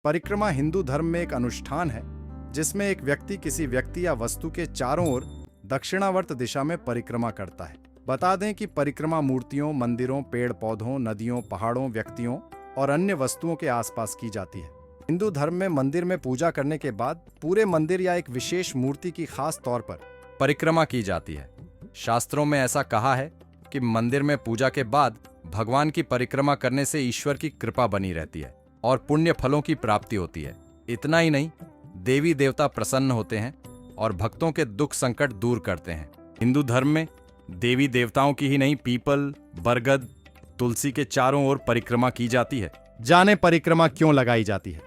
परिक्रमा हिंदू धर्म में एक अनुष्ठान है जिसमें एक व्यक्ति किसी व्यक्ति या वस्तु के चारों ओर दक्षिणावर्त दिशा में परिक्रमा करता है। बता दें कि परिक्रमा मूर्तियों, मंदिरों, पेड़ पौधों, नदियों, पहाड़ों, व्यक्तियों और अन्य वस्तुओं के आसपास की जाती है। हिंदू धर्म में मंदिर में पूजा करने के बाद पूरे मंदिर या एक विशेष मूर्ति की खास तौर पर परिक्रमा की जाती है। शास्त्रों में ऐसा कहा है कि मंदिर में पूजा के बाद भगवान की परिक्रमा करने से ईश्वर की कृपा बनी रहती है और पुण्य फलों की प्राप्ति होती है। इतना ही नहीं, देवी देवता प्रसन्न होते हैं और भक्तों के दुख संकट दूर करते हैं। हिंदू धर्म में देवी देवताओं की ही नहीं, पीपल, बरगद, तुलसी के चारों ओर परिक्रमा की जाती है। जाने परिक्रमा क्यों लगाई जाती है,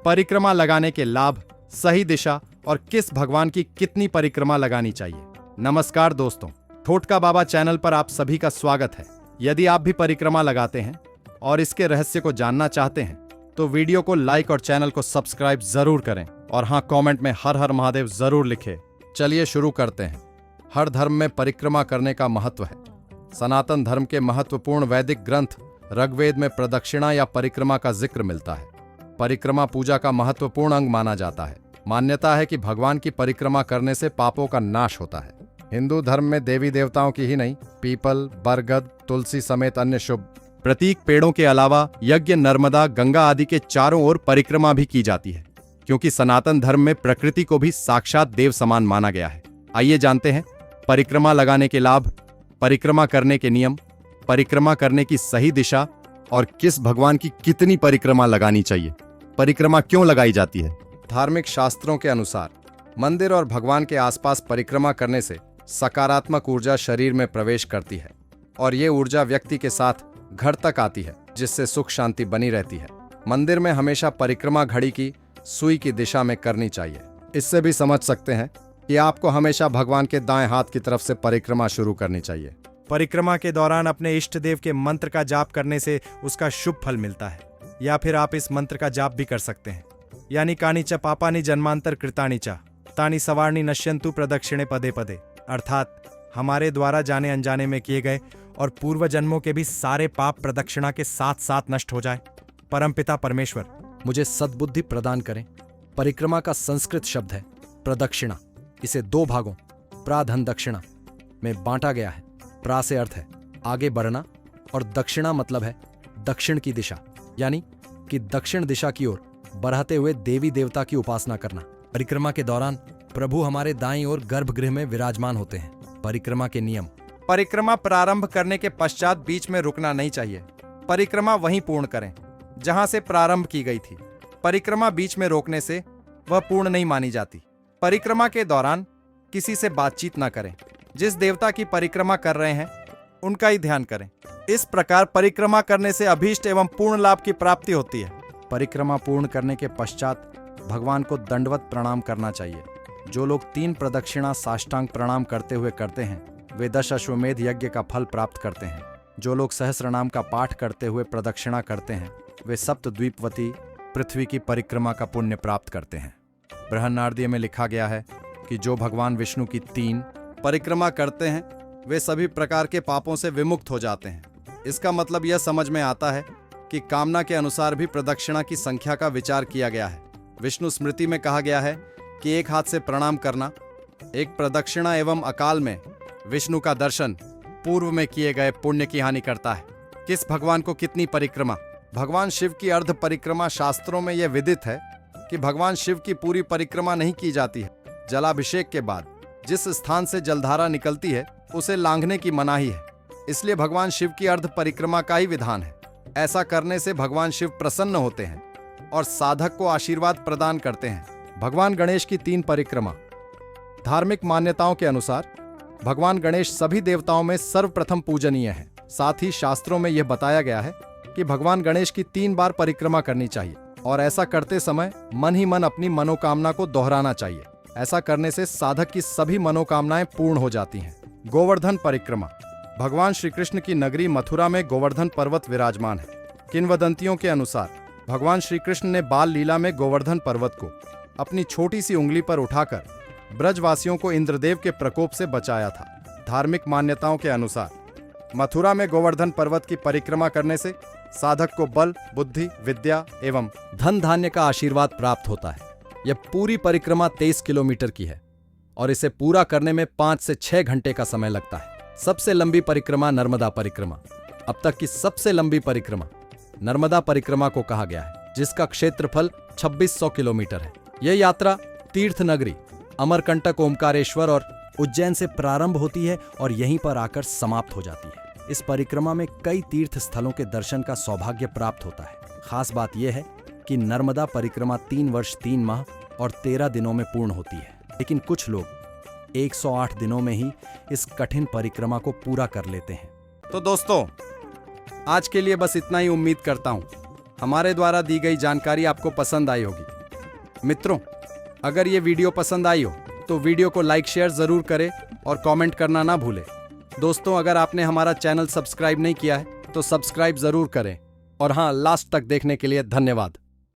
परिक्रमा लगाने के लाभ, सही दिशा और किस भगवान की कितनी परिक्रमा लगानी चाहिए। नमस्कार दोस्तों, ठोटका बाबा चैनल पर आप सभी का स्वागत है। यदि आप भी परिक्रमा लगाते हैं और इसके रहस्य को जानना चाहते हैं तो वीडियो को लाइक और चैनल को सब्सक्राइब जरूर करें और हाँ, कमेंट में हर हर महादेव जरूर लिखें। चलिए शुरू करते हैं। हर धर्म में परिक्रमा करने का महत्व है। सनातन धर्म के महत्वपूर्ण वैदिक ग्रंथ ऋग्वेद में प्रदक्षिणा या परिक्रमा का जिक्र मिलता है। परिक्रमा पूजा का महत्वपूर्ण अंग माना जाता है। मान्यता है कि भगवान की परिक्रमा करने से पापों का नाश होता है। हिंदू धर्म में देवी देवताओं की ही नहीं, पीपल, बरगद, तुलसी समेत अन्य शुभ प्रतीक पेड़ों के अलावा यज्ञ, नर्मदा, गंगा आदि के चारों ओर परिक्रमा भी की जाती है, क्योंकि सनातन धर्म में प्रकृति को भी साक्षात देव समान माना गया है। आइए जानते हैं परिक्रमा लगाने के लाभ, परिक्रमा करने के नियम, परिक्रमा करने की सही दिशा और किस भगवान की कितनी परिक्रमा लगानी चाहिए। परिक्रमा क्यों लगाई जाती है? धार्मिक शास्त्रों के अनुसार मंदिर और भगवान के आसपास परिक्रमा करने से सकारात्मक ऊर्जा शरीर में प्रवेश करती है और ये ऊर्जा व्यक्ति के साथ घर तक आती है, जिससे सुख शांति बनी रहती है। मंदिर में हमेशा परिक्रमा घड़ी की सुई की दिशा में करनी चाहिए। इससे भी समझ सकते हैं कि आपको हमेशा भगवान के दाएं हाथ की तरफ से परिक्रमा शुरू करनी चाहिए। परिक्रमा के दौरान अपने इष्ट देव के मंत्र का जाप करने से उसका शुभ फल मिलता है, या फिर आप इस मंत्र का जाप भी कर सकते हैं, यानी कानी च पापानि जन्मांतर कृतानि च तानि सवार्णि नश्यन्तु प्रदक्षिणे पदे पदे, अर्थात हमारे द्वारा जाने अनजाने में किए गए और पूर्व जन्मों के भी सारे पाप प्रदक्षिणा के साथ साथ नष्ट हो जाए। परमपिता परमेश्वर मुझे सद्बुद्धि प्रदान करें। परिक्रमा का संस्कृत शब्द है प्रदक्षिणा। इसे दो भागों प्रा धन दक्षिणा में बांटा गया है। प्रा से अर्थ है आगे बढ़ना और दक्षिणा मतलब है दक्षिण की दिशा, यानी कि दक्षिण दिशा की ओर बढ़ते हुए देवी देवता की उपासना करना। परिक्रमा के दौरान प्रभु हमारे दाईं ओर गर्भगृह में विराजमान होते हैं। परिक्रमा के नियम। परिक्रमा प्रारंभ करने के पश्चात बीच में रुकना नहीं चाहिए। परिक्रमा वहीं पूर्ण करें जहां से प्रारंभ की गई थी। परिक्रमा बीच में रोकने से वह पूर्ण नहीं मानी जाती। परिक्रमा के दौरान किसी से बातचीत न करें। जिस देवता की परिक्रमा कर रहे हैं उनका ही ध्यान करें। इस प्रकार परिक्रमा करने से अभीष्ट एवं पूर्ण लाभ की प्राप्ति होती है। परिक्रमा पूर्ण करने के पश्चात भगवान को दंडवत प्रणाम करना चाहिए। जो लोग 3 प्रदक्षिणा साष्टांग प्रणाम करते हुए करते हैं वे 10 अश्वमेध यज्ञ का फल प्राप्त करते हैं। जो लोग सहस्रनाम का पाठ करते हुए प्रदक्षिणा करते हैं वे सप्तद्वीपवती पृथ्वी की परिक्रमा का पुण्य प्राप्त करते हैं। बृहन्नारदीय में लिखा गया है कि जो भगवान विष्णु की 3 परिक्रमा करते हैं वे सभी प्रकार के पापों से विमुक्त हो जाते हैं। इसका मतलब यह समझ में आता है कि कामना के अनुसार भी प्रदक्षिणा की संख्या का विचार किया गया है। विष्णु स्मृति में कहा गया है कि एक हाथ से प्रणाम करना, एक प्रदक्षिणा एवं अकाल में विष्णु का दर्शन पूर्व में किए गए पुण्य की हानि करता है। किस भगवान को कितनी परिक्रमा? भगवान शिव की अर्ध परिक्रमा। शास्त्रों में यह विदित है कि भगवान शिव की पूरी परिक्रमा नहीं की जाती है। जलाभिषेक के बाद जिस स्थान से जलधारा निकलती है उसे लांघने की मनाही है, इसलिए भगवान शिव की अर्ध परिक्रमा का ही विधान है। ऐसा करने से भगवान शिव प्रसन्न होते हैं और साधक को आशीर्वाद प्रदान करते हैं। भगवान गणेश की 3 परिक्रमा। धार्मिक मान्यताओं के अनुसार भगवान गणेश सभी देवताओं में सर्वप्रथम पूजनीय है। साथ ही शास्त्रों में यह बताया गया है कि भगवान गणेश की 3 बार परिक्रमा करनी चाहिए और ऐसा करते समय मन ही मन अपनी मनोकामना को दोहराना चाहिए। ऐसा करने से साधक की सभी मनोकामनाएं पूर्ण हो जाती हैं। गोवर्धन परिक्रमा। भगवान श्री कृष्ण की नगरी मथुरा में गोवर्धन पर्वत विराजमान है। किंवदंतियों के अनुसार भगवान श्री कृष्ण ने बाल लीला में गोवर्धन पर्वत को अपनी छोटी सी उंगली पर उठाकर ब्रजवासियों को इंद्रदेव के प्रकोप से बचाया था। धार्मिक मान्यताओं के अनुसार मथुरा में गोवर्धन पर्वत की परिक्रमा करने से साधक को बल, बुद्धि, विद्या एवं धन धान्य का आशीर्वाद प्राप्त होता है। यह पूरी परिक्रमा 23 किलोमीटर की है और इसे पूरा करने में 5 से 6 घंटे का समय लगता है। सबसे लंबी परिक्रमा नर्मदा परिक्रमा। अब तक की सबसे लंबी परिक्रमा नर्मदा परिक्रमा को कहा गया है, जिसका क्षेत्रफल 2600 किलोमीटर है। यह यात्रा तीर्थ नगरी अमरकंटक, ओमकारेश्वर और उज्जैन से प्रारंभ होती है और यहीं पर आकर समाप्त हो जाती है। इस परिक्रमा में कई तीर्थ स्थलों के दर्शन का सौभाग्य प्राप्त होता है। खास बात यह है कि नर्मदा परिक्रमा 3 वर्ष 3 माह और 13 दिनों में पूर्ण होती है, लेकिन कुछ लोग 108 दिनों में ही इस कठिन परिक्रमा को पूरा कर लेते हैं। तो दोस्तों, आज के लिए बस इतना ही। उम्मीद करता हूं हमारे द्वारा दी गई जानकारी आपको पसंद आई होगी। मित्रों, अगर ये वीडियो पसंद आई हो तो वीडियो को लाइक शेयर जरूर करें और कमेंट करना ना भूलें। दोस्तों, अगर आपने हमारा चैनल सब्सक्राइब नहीं किया है तो सब्सक्राइब जरूर करें। और हाँ, लास्ट तक देखने के लिए धन्यवाद।